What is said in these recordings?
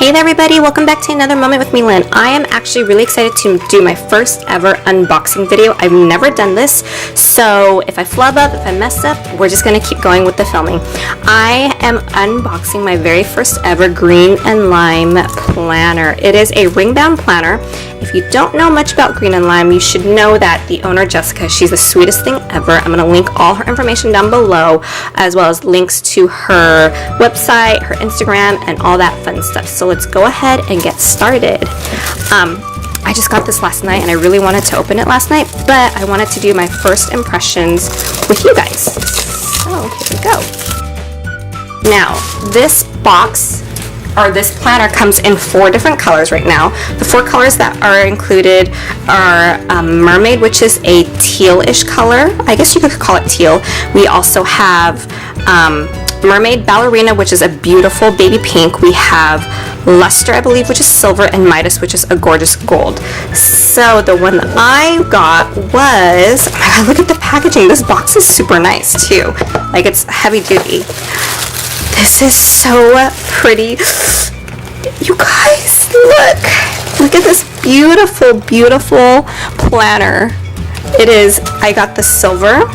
Hey there everybody, welcome back to another moment with MyLinh. I am actually really excited to do my first ever unboxing video. I've never done this, so if I flub up, if I mess up, we're just going to keep going with the filming. I am unboxing my very first ever Green&Lyme planner. It is a ring-bound planner. If you don't know much about Green&Lyme, you should know that the owner, Jessica, she's the sweetest thing ever. I'm going to link all her information down below, as well as links to her website, her Instagram, and all that fun stuff. So let's go ahead and get started. I just got this last night and I really wanted to open it last night, but I wanted to do my first impressions with you guys. So here we go. Now, this box, or this planner, comes in 4 different colors right now. The 4 colors that are included are Mermaid, which is a teal-ish color. I guess you could call it teal. We also have Mermaid Ballerina, which is a beautiful baby pink. We have Luster, I believe, which is silver, and Midas, which is a gorgeous gold. So the one that I got was, oh my god, look at the packaging. This box is super nice too. Like, it's heavy duty. This is so pretty. You guys, look at this beautiful, beautiful planner. It is, I got the silver.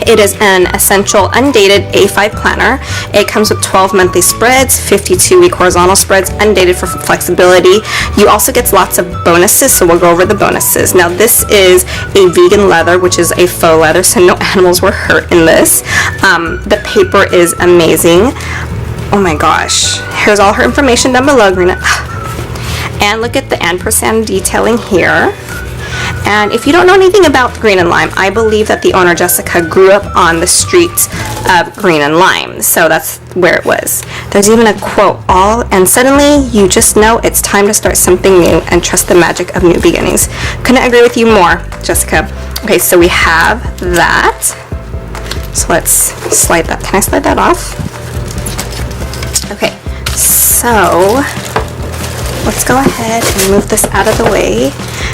It is an essential undated A5 planner. It comes with 12 monthly spreads, 52-week horizontal spreads, undated for flexibility. You also get lots of bonuses, so we'll go over the bonuses. Now, this is a vegan leather, which is a faux leather, so no animals were hurt in this. The paper is amazing. Oh my gosh. Here's all her information down below. And look at the ampersand detailing here. And if you don't know anything about Green&Lyme, I believe that the owner, Jessica, grew up on the streets of Green&Lyme. So that's where it was. There's even a quote, and suddenly you just know it's time to start something new and trust the magic of new beginnings. Couldn't agree with you more, Jessica. Okay, so we have that. So let's slide that. Can I slide that off? Okay, so let's go ahead and move this out of the way.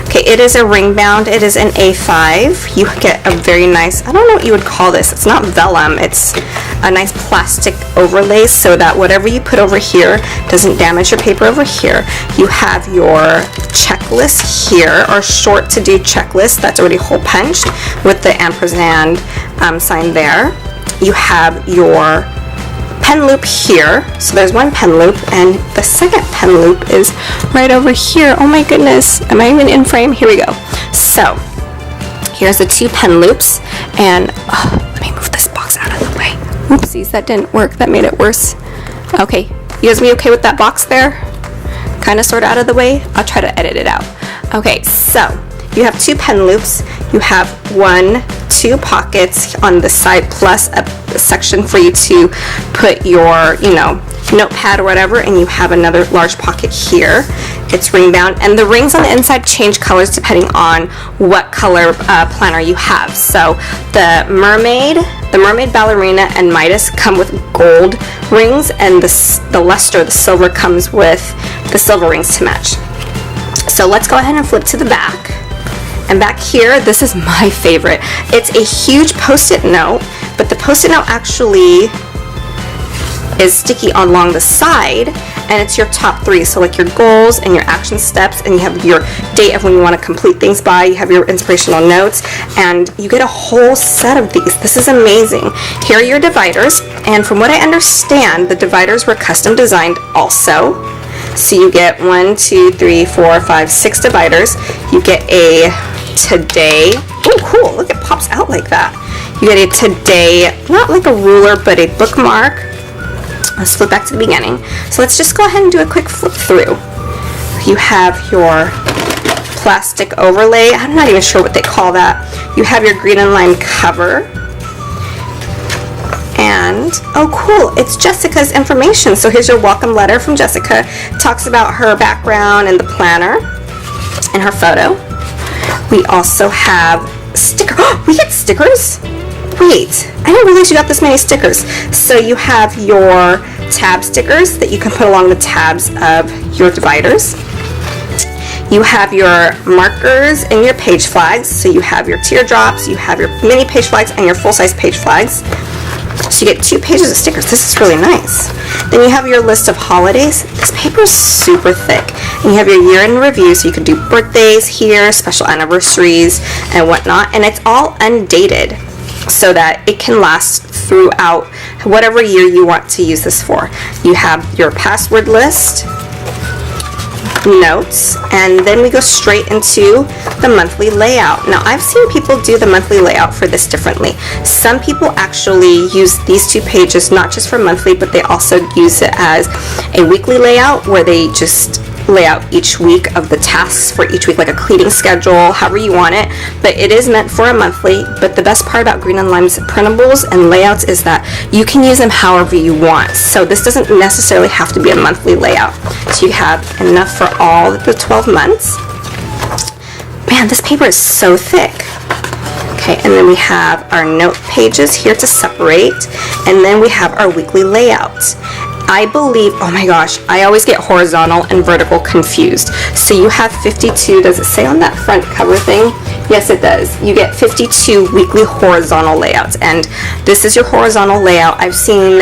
Okay, it is a ring bound. It is an A5. You get a very nice, I don't know what you would call this. It's not vellum. It's a nice plastic overlay so that whatever you put over here doesn't damage your paper over here. You have your checklist here, or short to do checklist. That's already hole punched with the ampersand sign there. You have your pen loop here. So there's one pen loop, and the second pen loop is right over here. Oh my goodness, am I even in frame? Here we go. So here's the 2 pen loops, and let me move this box out of the way. Oopsies, that didn't work. That made it worse. Okay, you guys be okay with that box there? Kind of sort of out of the way? I'll try to edit it out. Okay, so you have 2 pen loops. You have 2 pockets on the side, plus a section for you to put your, notepad or whatever, and you have another large pocket here. It's ring bound, and the rings on the inside change colors depending on what color planner you have. So the Mermaid Ballerina, and Midas come with gold rings, and the Luster, the silver, comes with the silver rings to match. So let's go ahead and flip to the back. And back here, this is my favorite. It's a huge post-it note, but the post-it note actually is sticky along the side, and it's your top 3. So like your goals and your action steps, and you have your date of when you want to complete things by. You have your inspirational notes, and you get a whole set of these. This is amazing. Here are your dividers, and from what I understand, the dividers were custom designed also. So you get 1, 2, 3, 4, 5, 6 dividers. You get a today. Oh, cool. Look, it pops out like that. You get a today, not like a ruler, but a bookmark. Let's flip back to the beginning. So let's just go ahead and do a quick flip through. You have your plastic overlay. I'm not even sure what they call that. You have your Green&Lyme cover. And, oh cool, it's Jessica's information. So here's your welcome letter from Jessica. It talks about her background and the planner and her photo. We also have stickers. Oh, we get stickers? Wait, I didn't realize you got this many stickers. So you have your tab stickers that you can put along the tabs of your dividers. You have your markers and your page flags. So you have your teardrops, you have your mini page flags, and your full-size page flags. So you get 2 pages of stickers. This is really nice. Then you have your list of holidays. This paper is super thick. And you have your year in review, so you can do birthdays here, special anniversaries, and whatnot. And it's all undated, so that it can last throughout whatever year you want to use this for. You have your password list, notes, and then we go straight into the monthly layout. Now, I've seen people do the monthly layout for this differently. Some people actually use these 2 pages not just for monthly, but they also use it as a weekly layout where they just lay out each week of the tasks for each week, like a cleaning schedule, however you want it. But it is meant for a monthly. But the best part about Green&Lyme's printables and layouts is that you can use them however you want. So this doesn't necessarily have to be a monthly layout. So you have enough for all the 12 months. Man, this paper is so thick. Okay, and then we have our note pages here to separate, and then we have our weekly layouts. I believe, oh my gosh, I always get horizontal and vertical confused. So you have 52, does it say on that front cover thing? Yes, it does. You get 52 weekly horizontal layouts, and this is your horizontal layout. I've seen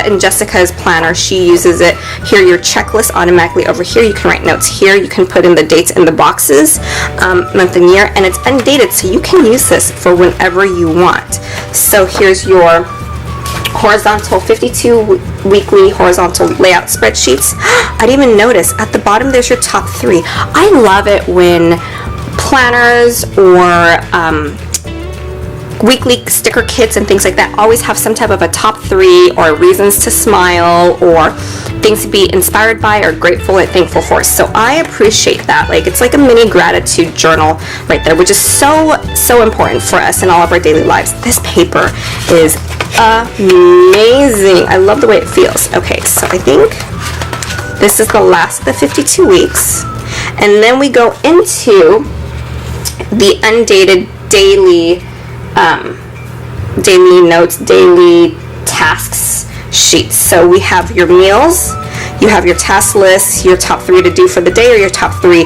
in Jessica's planner, she uses it. Here, your checklist automatically over here. You can write notes here. You can put in the dates in the boxes, month and year, and it's undated, so you can use this for whenever you want. So here's your horizontal 52 weekly horizontal layout spreadsheets. I didn't even notice at the bottom there's your top 3. I love it when planners or weekly sticker kits and things like that always have some type of a top 3 or reasons to smile or things to be inspired by or grateful and thankful for. So I appreciate that. Like, it's like a mini gratitude journal right there, which is so important for us in all of our daily lives. This paper is amazing. I love the way it feels. Okay, so I think this is the last of the 52 weeks, and then we go into the undated daily notes, daily tasks sheets. So we have your meals, you have your task list, your top 3 to do for the day, or your top 3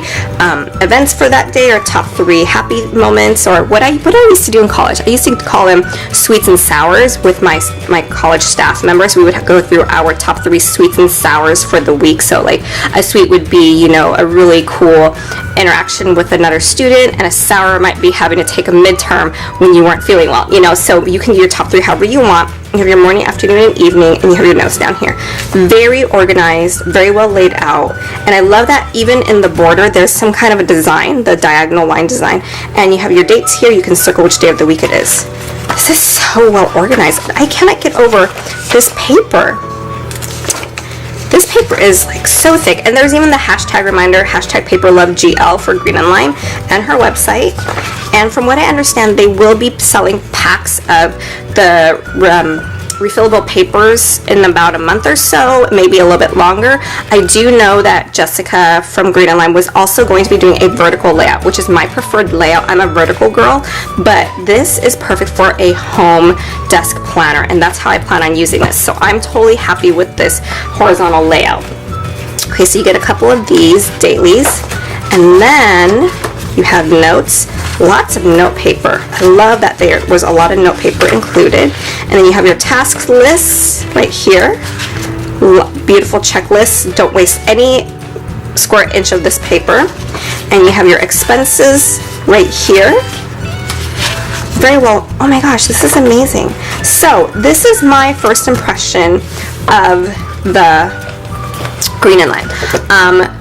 events for that day, or top 3 happy moments, or what I used to do in college. I used to call them sweets and sours with my college staff members. We would go through our top 3 sweets and sours for the week. So like a sweet would be, you know, a really cool interaction with another student, and a sour might be having to take a midterm when you weren't feeling well, you know. So you can do your top 3 however you want. You have your morning, afternoon, and evening, and you have your notes down here. Very organized, very well laid out. And I love that even in the border, there's some kind of a design, the diagonal line design. And you have your dates here. You can circle which day of the week it is. This is so well organized. I cannot get over this paper. This paper is like so thick. And there's even the hashtag reminder, hashtag #PaperLoveGL for Green&Lyme and her website. And from what I understand, they will be selling packs of the refillable papers in about a month or so, maybe a little bit longer. I do know that Jessica from Green&Lyme was also going to be doing a vertical layout, which is my preferred layout. I'm a vertical girl, but this is perfect for a home desk planner, and that's how I plan on using this. So I'm totally happy with this horizontal layout. Okay, so you get a couple of these dailies, and then you have notes, lots of note paper. I love that there was a lot of note paper included. And then you have your tasks lists right here. Beautiful checklists. Don't waste any square inch of this paper. And you have your expenses right here. Very well. Oh my gosh, this is amazing. So this is my first impression of the Green&Lyme.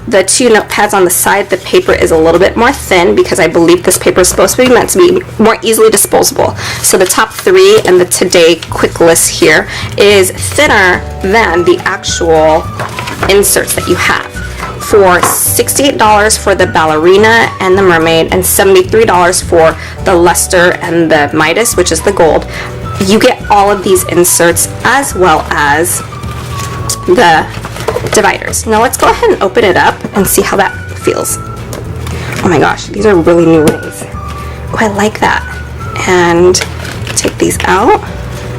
The 2 notepads on the side, the paper is a little bit more thin because I believe this paper is supposed to be meant to be more easily disposable. So the top 3 and the today quick list here is thinner than the actual inserts that you have. For $68 for the ballerina and the mermaid, and $73 for the luster and the Midas, which is the gold, you get all of these inserts as well as the dividers. Now let's go ahead and open it up and see how that feels. Oh my gosh, these are really new rings. Oh, I like that. And take these out.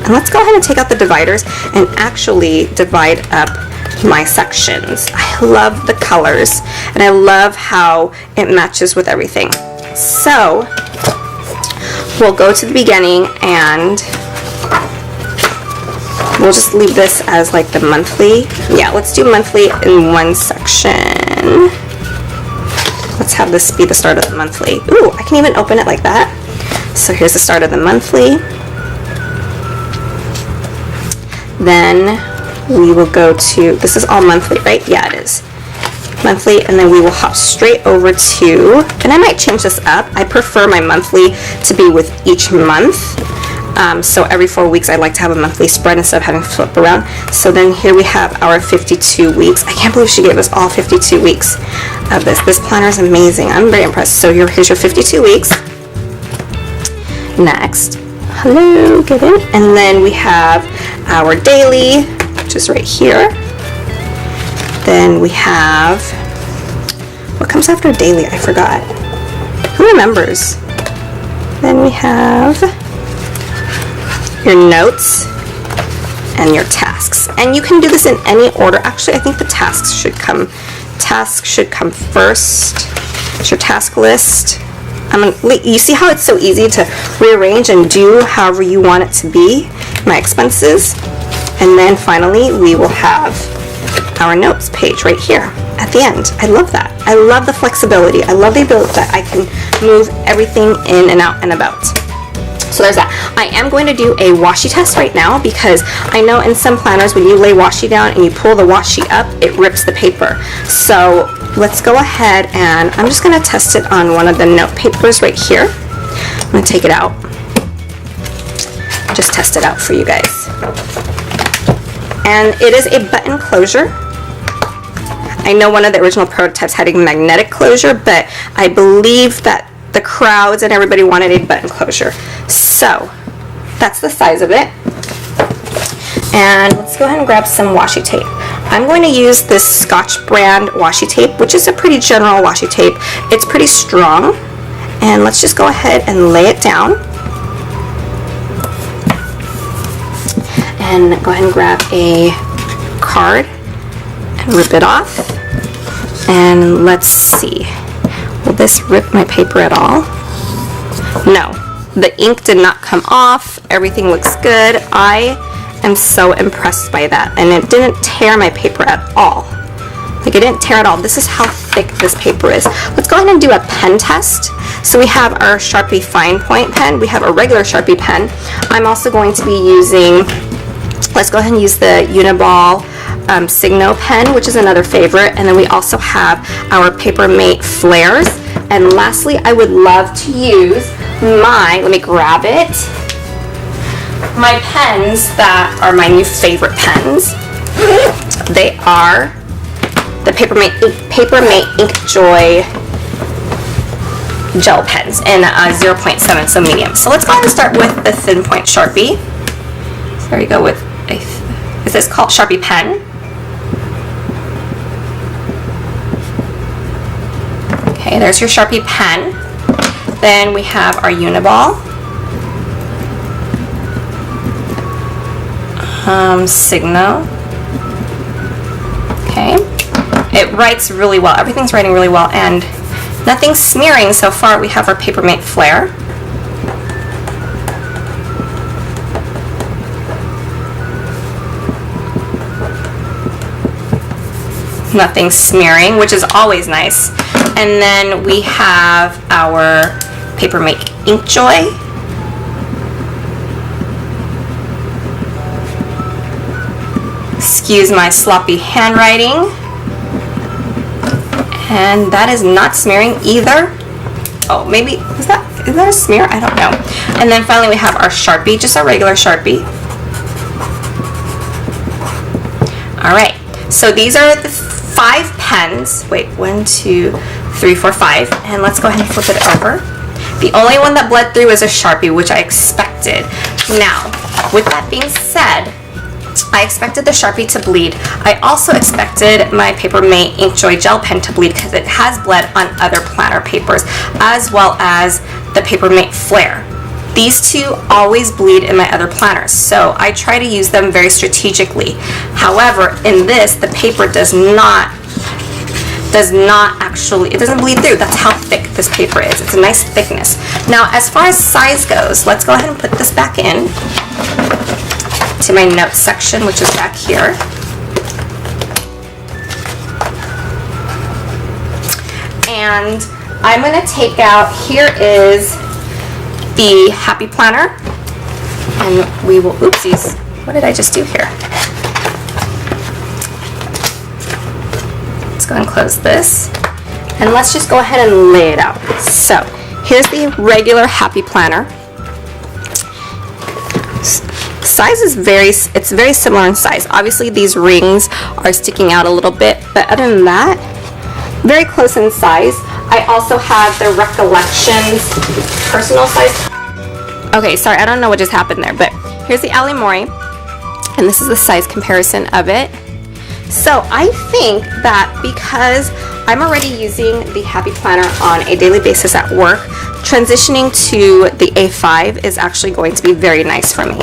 And let's go ahead and take out the dividers and actually divide up my sections. I love the colors, and I love how it matches with everything. So we'll go to the beginning, and we'll just leave this as like the monthly. Yeah, let's do monthly in one section. Let's have this be the start of the monthly. Ooh, I can even open it like that. So here's the start of the monthly. Then we will go to, this is all monthly, right? Yeah, it is. Monthly, and then we will hop straight over to, and I might change this up. I prefer my monthly to be with each month. So every 4 weeks I'd like to have a monthly spread instead of having to flip around. So then here we have our 52 weeks. I can't believe she gave us all 52 weeks of this. This planner is amazing. I'm very impressed. So here's your 52 weeks. Next, hello, get in. And then we have our daily, which is right here. Then we have, what comes after daily? I forgot. Who remembers? Then we have your notes and your tasks. And you can do this in any order. Actually, I think the tasks should come first. It's your task list. You see how it's so easy to rearrange and do however you want it to be? My expenses. And then finally, we will have our notes page right here at the end. I love that. I love the flexibility. I love the ability that I can move everything in and out and about. So there's that. I am going to do a washi test right now because I know in some planners when you lay washi down and you pull the washi up, it rips the paper. So let's go ahead and I'm just going to test it on one of the note papers right here. I'm going to take it out. Just test it out for you guys. And it is a button closure. I know one of the original prototypes had a magnetic closure, but I believe that the crowds and everybody wanted a button closure. So that's the size of it. And let's go ahead and grab some washi tape. I'm going to use this Scotch brand washi tape, which is a pretty general washi tape. It's pretty strong. And let's just go ahead and lay it down. And go ahead and grab a card and rip it off. And let's see. Will this rip my paper at all? No. The ink did not come off. Everything looks good. I am so impressed by that. And it didn't tear my paper at all. Like, it didn't tear at all. This is how thick this paper is. Let's go ahead and do a pen test. So we have our Sharpie fine point pen. We have a regular Sharpie pen. I'm also going to be using, let's go ahead and use the Uniball Signo pen, which is another favorite. And then we also have our Papermate flares. And lastly, I would love to use let me grab it, my pens that are my new favorite pens. They are the Papermate Ink Joy gel pens in 0.7, so medium. So let's go ahead and start with the thin point Sharpie. So there you go with is this called Sharpie pen? Okay, there's your Sharpie pen. Then we have our Uniball, Signo. Okay, it writes really well. Everything's writing really well, and nothing's smearing so far. We have our Papermate Flare. Nothing smearing, which is always nice. And then we have our Papermate Ink Joy. Excuse my sloppy handwriting. And that is not smearing either. Oh, maybe, is that a smear? I don't know. And then finally we have our Sharpie, just a regular Sharpie. Alright, so these are the 5 pens. Wait, 1, 2, 3, 4, 5. And let's go ahead and flip it over. The only one that bled through is a Sharpie, which I expected. Now, with that being said, I expected the Sharpie to bleed. I also expected my Papermate Ink Joy gel pen to bleed because it has bled on other planner papers, as well as the Papermate Flare. These two always bleed in my other planners, so I try to use them very strategically. However, in this, the paper does not actually, it doesn't bleed through. That's how thick this paper is. It's a nice thickness. Now, as far as size goes, let's go ahead and put this back in. to my notes section, which is back here. And I'm going to take out, here is the Happy Planner, and we will, oopsies, what did I just do here? Let's go and close this, and let's just go ahead and lay it out. So here's the regular Happy Planner. Size is it's very similar in size. Obviously these rings are sticking out a little bit, but other than that, very close in size. I also have the Recollections personal size. Okay, sorry, I don't know what just happened there, but here's the Ali Mori, and this is the size comparison of it. So I think that because I'm already using the Happy Planner on a daily basis at work, transitioning to the A5 is actually going to be very nice for me.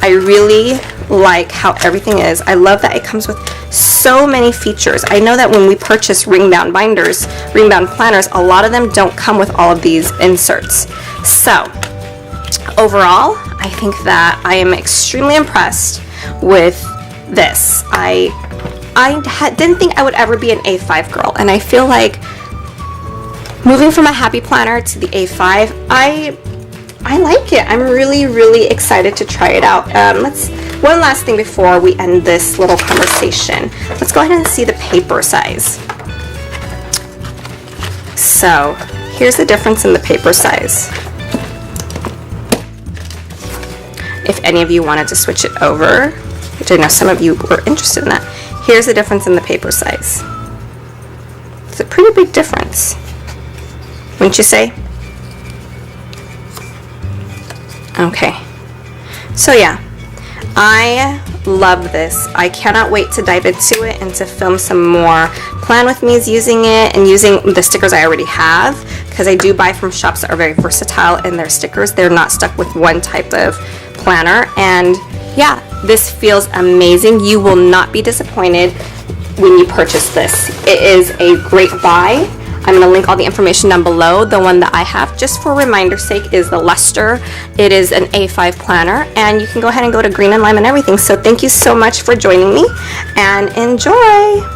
I really like how everything is. I love that it comes with so many features. I know that when we purchase ring-bound binders, ring-bound planners, a lot of them don't come with all of these inserts. So overall, I think that I am extremely impressed with this. I didn't think I would ever be an A5 girl, and I feel like moving from a Happy Planner to the A5, I like it. I'm really, really excited to try it out. One last thing before we end this little conversation. Let's go ahead and see the paper size. So here's the difference in the paper size. If any of you wanted to switch it over, which I know some of you were interested in that, here's the difference in the paper size. It's a pretty big difference, wouldn't you say? Okay, so yeah, I love this. I cannot wait to dive into it and to film some more Plan With Me's using it and using the stickers I already have, because I do buy from shops that are very versatile in their stickers. They're not stuck with one type of planner, and yeah, this feels amazing. You will not be disappointed when you purchase this. It is a great buy. I'm going to link all the information down below. The one that I have, just for reminder's sake, is the Luster. It is an A5 planner, and you can go ahead and go to Green&Lyme and everything. So thank you so much for joining me, and enjoy!